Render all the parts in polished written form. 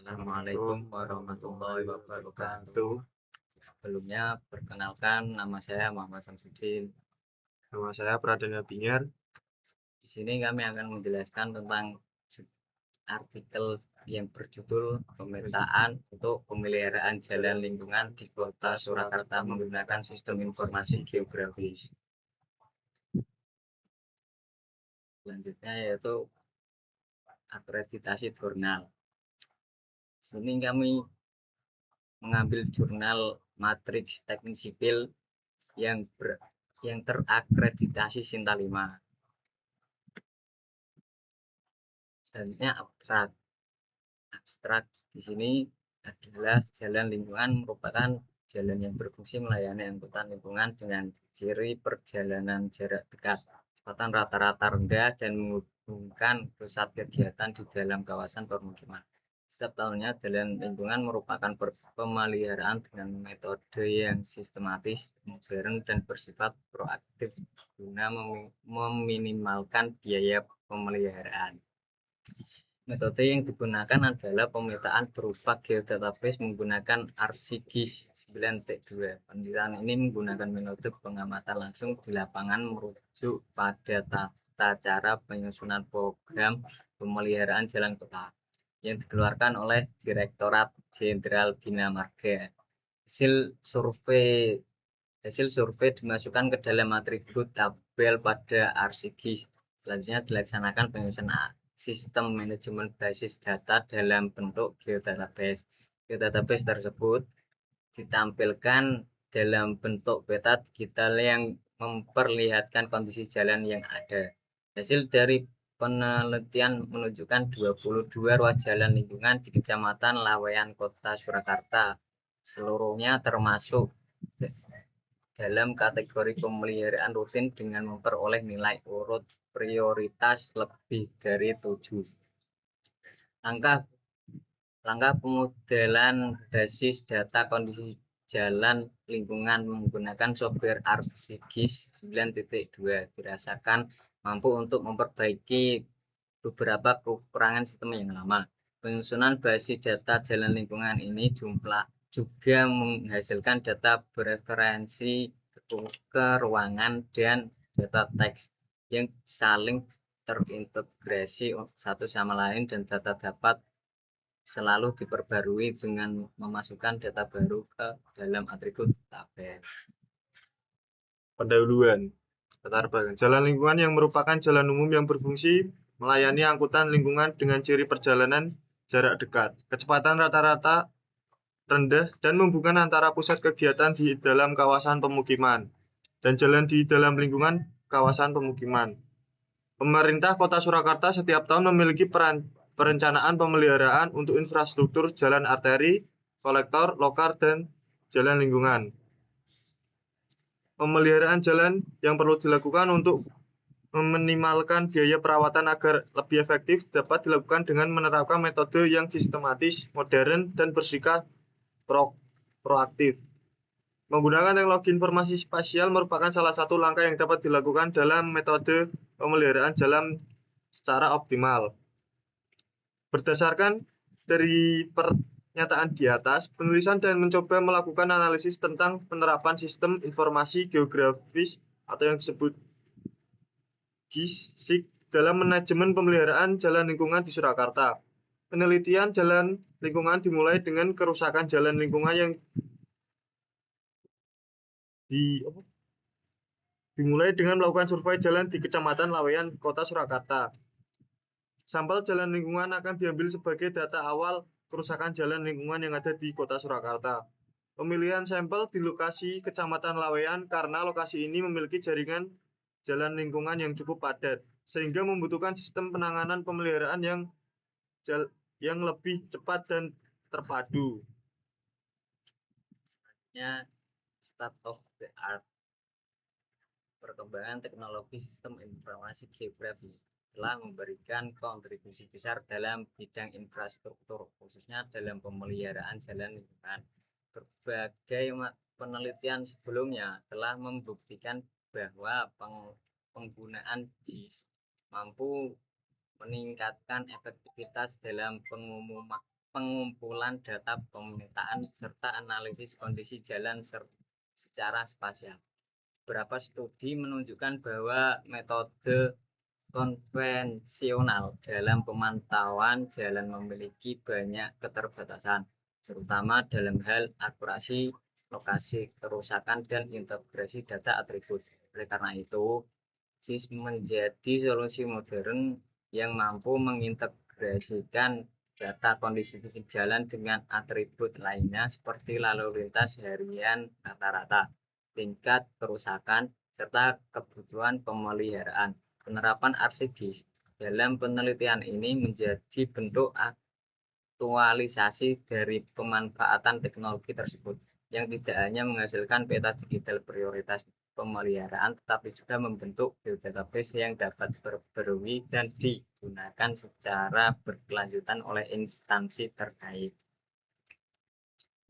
Assalamualaikum warahmatullahi wabarakatuh. Sebelumnya, perkenalkan nama saya Muhammad Samsudin. Nama saya Pradana Bingar. Di sini kami akan menjelaskan tentang artikel yang berjudul pemetaan untuk pemeliharaan jalan lingkungan di Kota Surakarta menggunakan sistem informasi geografis. Selanjutnya yaitu akreditasi jurnal. Di sini kami mengambil jurnal Matriks Teknik Sipil yang terakreditasi Sinta 5. Selanjutnya abstrak di sini adalah jalan lingkungan merupakan jalan yang berfungsi melayani angkutan lingkungan dengan ciri perjalanan jarak dekat, kecepatan rata-rata rendah, dan menghubungkan pusat kegiatan di dalam kawasan permukiman. Setiap tahunnya jalan lingkungan merupakan pemeliharaan dengan metode yang sistematis, modern, dan bersifat proaktif guna meminimalkan biaya pemeliharaan. Metode yang digunakan adalah pemetaan berupa geodatabase menggunakan ArcGIS 9.2. Penelitian ini menggunakan metode pengamatan langsung di lapangan merujuk pada tata cara penyusunan program pemeliharaan jalan kota yang dikeluarkan oleh Direktorat Jenderal Bina Marga. Hasil survei dimasukkan ke dalam atribut tabel pada ArcGIS. Selanjutnya dilaksanakan penyusunan sistem manajemen basis data dalam bentuk geodatabase. Geodatabase tersebut ditampilkan dalam bentuk peta digital yang memperlihatkan kondisi jalan yang ada. Hasil dari penelitian menunjukkan 22 ruas jalan lingkungan di Kecamatan Laweyan, Kota Surakarta. Seluruhnya termasuk dalam kategori pemeliharaan rutin dengan memperoleh nilai urut prioritas lebih dari 7. Langkah pemodelan basis data kondisi jalan lingkungan menggunakan software ArcGIS 9.2 dirasakan mampu untuk memperbaiki beberapa kekurangan sistem yang lama. Penyusunan basis data jalan lingkungan ini juga menghasilkan data bereferensi ke ruangan dan data teks yang saling terintegrasi satu sama lain, dan data dapat selalu diperbarui dengan memasukkan data baru ke dalam atribut tabel. Pendahuluan. Latar belakang. Jalan lingkungan yang merupakan jalan umum yang berfungsi melayani angkutan lingkungan dengan ciri perjalanan jarak dekat, kecepatan rata-rata rendah, dan menghubungkan antara pusat kegiatan di dalam kawasan pemukiman dan jalan di dalam lingkungan kawasan pemukiman. Pemerintah Kota Surakarta setiap tahun memiliki perencanaan pemeliharaan untuk infrastruktur jalan arteri, kolektor, lokal, dan jalan lingkungan. Pemeliharaan jalan yang perlu dilakukan untuk meminimalkan biaya perawatan agar lebih efektif dapat dilakukan dengan menerapkan metode yang sistematis, modern, dan bersifat proaktif. Menggunakan teknologi informasi spasial merupakan salah satu langkah yang dapat dilakukan dalam metode pemeliharaan jalan secara optimal. Berdasarkan dari pernyataan di atas, penulisan dan mencoba melakukan analisis tentang penerapan sistem informasi geografis atau yang disebut GIS dalam manajemen pemeliharaan jalan lingkungan di Surakarta. Penelitian jalan lingkungan dimulai dengan kerusakan jalan lingkungan yang dimulai dengan melakukan survei jalan di Kecamatan Laweyan, Kota Surakarta. Sampel jalan lingkungan akan diambil sebagai data awal kerusakan jalan lingkungan yang ada di Kota Surakarta. Pemilihan sampel di lokasi Kecamatan Laweyan karena lokasi ini memiliki jaringan jalan lingkungan yang cukup padat, sehingga membutuhkan sistem penanganan pemeliharaan yang lebih cepat dan terpadu. Selanjutnya, state of the art. Perkembangan teknologi sistem informasi geografi telah memberikan kontribusi besar dalam bidang infrastruktur, khususnya dalam pemeliharaan jalan lingkungan. Berbagai penelitian sebelumnya telah membuktikan bahwa penggunaan GIS mampu meningkatkan efektivitas dalam pengumpulan data pemetaan serta analisis kondisi jalan secara spasial. Beberapa studi menunjukkan bahwa metode konvensional dalam pemantauan jalan memiliki banyak keterbatasan, terutama dalam hal akurasi, lokasi kerusakan, dan integrasi data atribut. Oleh karena itu, JIS menjadi solusi modern yang mampu mengintegrasikan data kondisi fisik jalan dengan atribut lainnya seperti lalu lintas harian rata-rata, tingkat kerusakan, serta kebutuhan pemeliharaan. Penerapan RCGIS dalam penelitian ini menjadi bentuk aktualisasi dari pemanfaatan teknologi tersebut, yang tidak hanya menghasilkan peta digital prioritas pemeliharaan, tetapi juga membentuk geodatabase yang dapat diperbarui dan digunakan secara berkelanjutan oleh instansi terkait.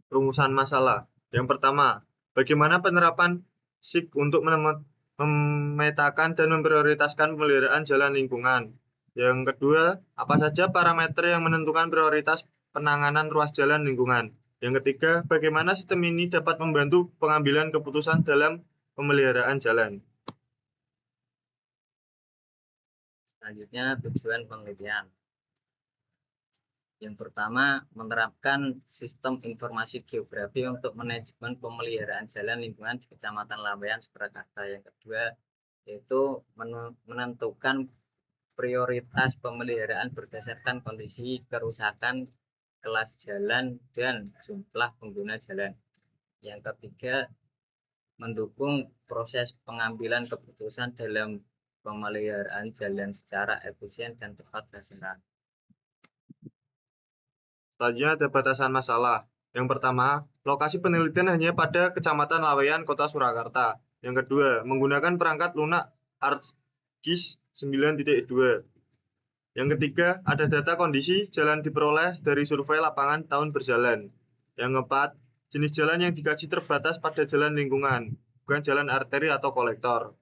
Rumusan masalah. Yang pertama, bagaimana penerapan SIG untuk memetakan dan memprioritaskan pemeliharaan jalan lingkungan. Yang kedua, apa saja parameter yang menentukan prioritas penanganan ruas jalan lingkungan. Yang ketiga, bagaimana sistem ini dapat membantu pengambilan keputusan dalam pemeliharaan jalan. Selanjutnya, tujuan penelitian. Yang pertama, menerapkan sistem informasi geografi untuk manajemen pemeliharaan jalan lingkungan di Kecamatan Laweyan, Surakarta. Yang kedua, yaitu menentukan prioritas pemeliharaan berdasarkan kondisi kerusakan, kelas jalan, dan jumlah pengguna jalan. Yang ketiga, mendukung proses pengambilan keputusan dalam pemeliharaan jalan secara efisien dan tepat sasaran. Selanjutnya ada batasan masalah. Yang pertama, lokasi penelitian hanya pada Kecamatan Laweyan, Kota Surakarta. Yang kedua, menggunakan perangkat lunak ArcGIS 9.2. Yang ketiga, ada data kondisi jalan diperoleh dari survei lapangan tahun berjalan. Yang keempat, jenis jalan yang dikaji terbatas pada jalan lingkungan, bukan jalan arteri atau kolektor.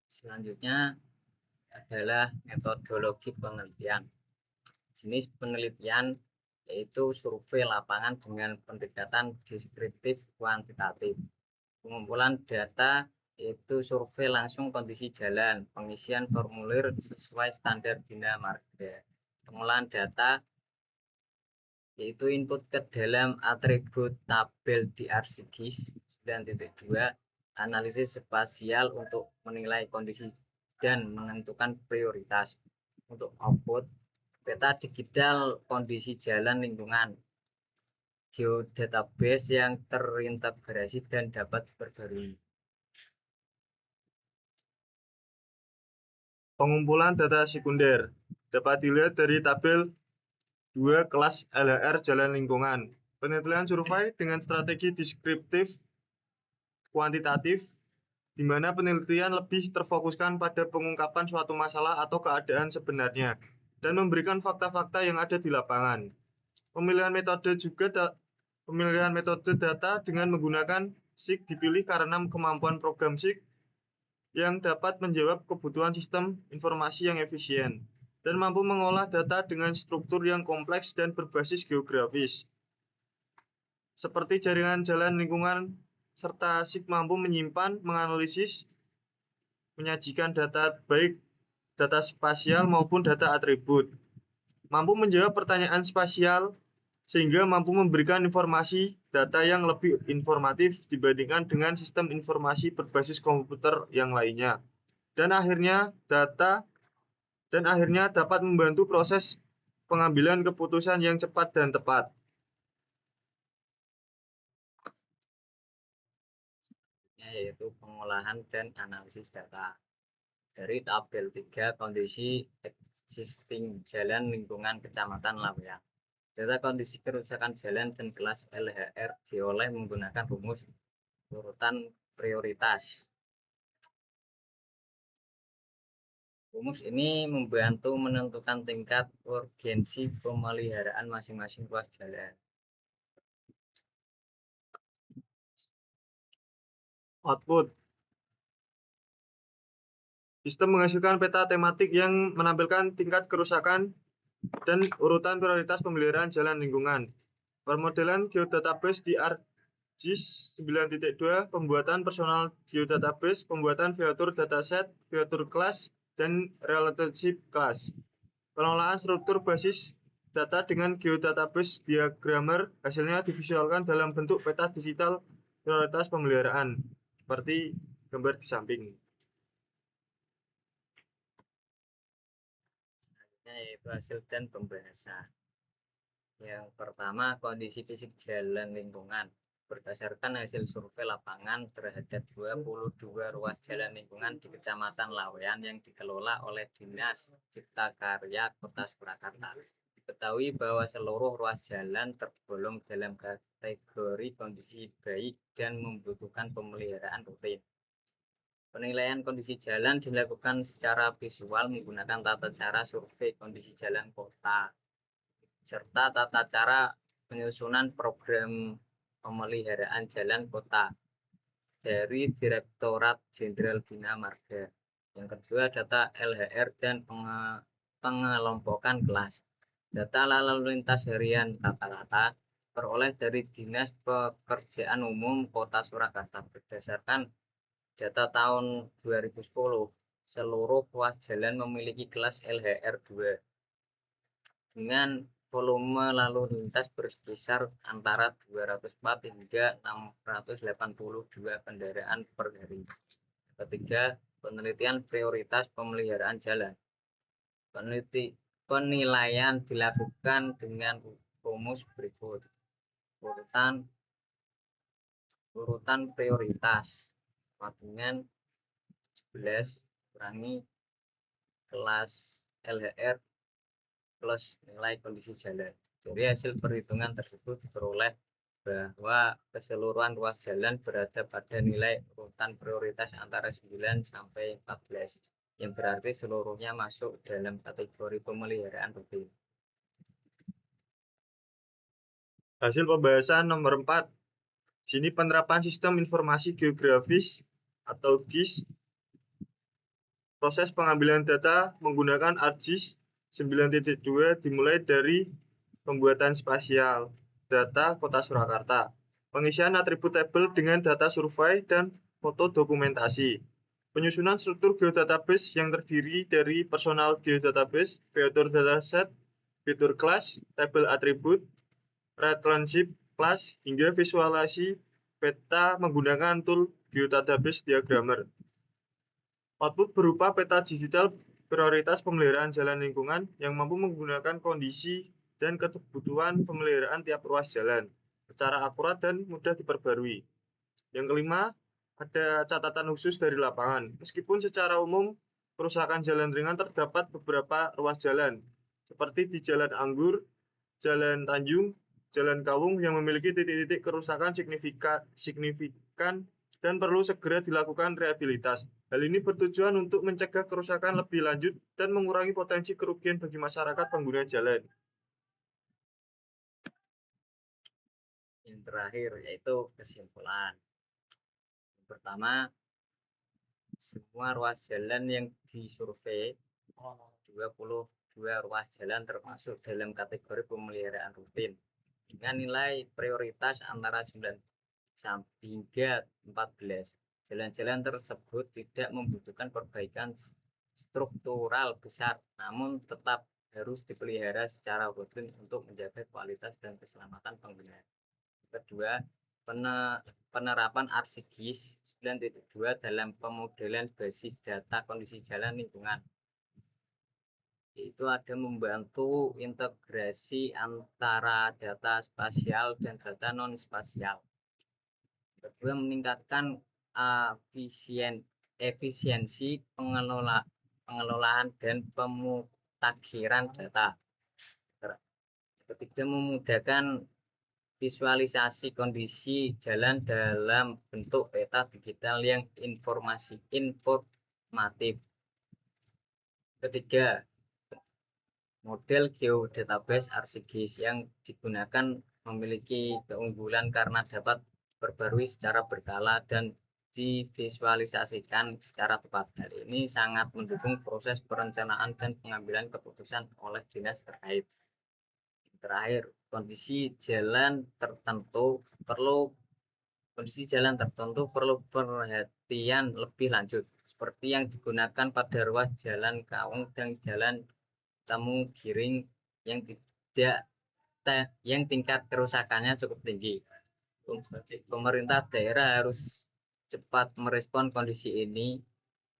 Selanjutnya adalah metodologi penelitian. Jenis penelitian yaitu survei lapangan dengan pendekatan deskriptif kuantitatif. Pengumpulan data yaitu survei langsung kondisi jalan, pengisian formulir sesuai standar bina marga. Pengolahan data yaitu input ke dalam atribut tabel di RCGIS 9.2, analisis spasial untuk menilai kondisi dan menentukan prioritas. Untuk output, peta digital kondisi jalan lingkungan, geodatabase yang terintegrasi dan dapat diperbarui. Pengumpulan data sekunder dapat dilihat dari tabel 2 kelas LHR jalan lingkungan. Penelitian survei dengan strategi deskriptif kuantitatif, di mana penelitian lebih terfokuskan pada pengungkapan suatu masalah atau keadaan sebenarnya dan memberikan fakta-fakta yang ada di lapangan. Pemilihan metode data dengan menggunakan SIG dipilih karena kemampuan program SIG yang dapat menjawab kebutuhan sistem informasi yang efisien dan mampu mengolah data dengan struktur yang kompleks dan berbasis geografis. Seperti jaringan jalan lingkungan, serta SIG mampu menyimpan, menganalisis, menyajikan data baik data spasial maupun data atribut. Mampu menjawab pertanyaan spasial sehingga mampu memberikan informasi data yang lebih informatif dibandingkan dengan sistem informasi berbasis komputer yang lainnya. Dan akhirnya dapat membantu proses pengambilan keputusan yang cepat dan tepat. Yaitu pengolahan dan analisis data. Dari tabel 3 kondisi existing jalan lingkungan Kecamatan Laweyan. Data kondisi kerusakan jalan dan kelas LHR dioleh menggunakan rumus urutan prioritas. Rumus ini membantu menentukan tingkat urgensi pemeliharaan masing-masing ruas jalan. Output. Sistem menghasilkan peta tematik yang menampilkan tingkat kerusakan dan urutan prioritas pemeliharaan jalan lingkungan. Permodelan geodatabase di ArcGIS 9.2, pembuatan personal geodatabase, pembuatan feature dataset, feature class, dan relationship class. Pengelolaan struktur basis data dengan geodatabase diagrammer, hasilnya divisualkan dalam bentuk peta digital prioritas pemeliharaan, seperti gambar di samping. Selanjutnya yaitu hasil dan pembahasan. Yang pertama, kondisi fisik jalan lingkungan. Berdasarkan hasil survei lapangan terhadap 22 ruas jalan lingkungan di Kecamatan Lawean yang dikelola oleh Dinas Cipta Karya Kota Surakarta, diketahui bahwa seluruh ruas jalan tergolong dalam kategori kondisi baik dan membutuhkan pemeliharaan rutin. Penilaian kondisi jalan dilakukan secara visual menggunakan tata cara survei kondisi jalan kota, serta tata cara penyusunan program pemeliharaan jalan kota dari Direktorat Jenderal Bina Marga. Yang kedua, data LHR dan pengelompokan kelas. Data lalu lintas harian rata-rata peroleh dari Dinas Pekerjaan Umum Kota Surakarta berdasarkan data tahun 2010. Seluruh ruas jalan memiliki kelas LHR 2 dengan volume lalu lintas berkisar antara 204 hingga 682 kendaraan per hari. Ketiga, penelitian prioritas pemeliharaan jalan. Penilaian dilakukan dengan rumus berikut. Urutan prioritas sama dengan 11 kurangi kelas LHR plus nilai kondisi jalan. Dari hasil perhitungan tersebut diperoleh bahwa keseluruhan ruas jalan berada pada nilai urutan prioritas antara 9 sampai 14, yang berarti seluruhnya masuk dalam kategori pemeliharaan rutin. Hasil pembahasan nomor 4. Sini penerapan sistem informasi geografis atau GIS. Proses pengambilan data menggunakan ArcGIS 9.2 dimulai dari pembuatan spasial data Kota Surakarta, pengisian atribut tabel dengan data survei dan foto dokumentasi, penyusunan struktur geodatabase yang terdiri dari personal geodatabase, feature dataset, feature class, tabel atribut, relationship class, hingga visualisasi peta menggunakan tool geodatabase diagrammer. Output berupa peta digital prioritas pemeliharaan jalan lingkungan yang mampu menggunakan kondisi dan kebutuhan pemeliharaan tiap ruas jalan secara akurat dan mudah diperbarui. Yang kelima, ada catatan khusus dari lapangan. Meskipun secara umum kerusakan jalan ringan terdapat beberapa ruas jalan, seperti di Jalan Anggur, Jalan Tanjung, Jalan Kawung yang memiliki titik-titik kerusakan signifikan dan perlu segera dilakukan rehabilitas. Hal ini bertujuan untuk mencegah kerusakan lebih lanjut dan mengurangi potensi kerugian bagi masyarakat pengguna jalan. Yang terakhir yaitu kesimpulan. Yang pertama, semua ruas jalan yang disurvei 22 ruas jalan termasuk dalam kategori pemeliharaan rutin dengan nilai prioritas antara 9 hingga 14. Jalan-jalan tersebut tidak membutuhkan perbaikan struktural besar, namun tetap harus dipelihara secara rutin untuk menjaga kualitas dan keselamatan pengguna. Kedua, penerapan ArcGIS 9.2 dalam pemodelan basis data kondisi jalan lingkungan. Itu ada membantu integrasi antara data spasial dan data non-spasial. Kedua, meningkatkan efisiensi pengelolaan dan pemutakhiran data. Ketiga, memudahkan visualisasi kondisi jalan dalam bentuk peta digital yang informatif. Ketiga, model geodatabase ArcGIS yang digunakan memiliki keunggulan karena dapat diperbarui secara berkala dan divisualisasikan secara tepat. Hal ini sangat mendukung proses perencanaan dan pengambilan keputusan oleh dinas terkait. Terakhir, kondisi jalan tertentu perlu perhatian lebih lanjut, seperti yang digunakan pada ruas jalan Kawung dan jalan Temu Giring yang tingkat kerusakannya cukup tinggi. Pemerintah daerah harus cepat merespon kondisi ini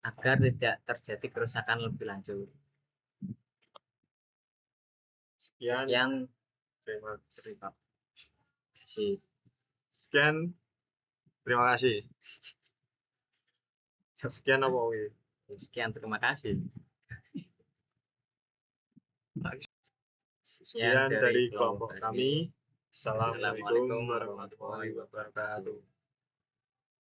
agar tidak terjadi kerusakan lebih lanjut. Sekian. Terima Terima kasih. Sekian. Terima kasih. Sekian apa wi? Sekian, terima kasih. Sekian dari kelompok kami. Assalamualaikum warahmatullahi wabarakatuh.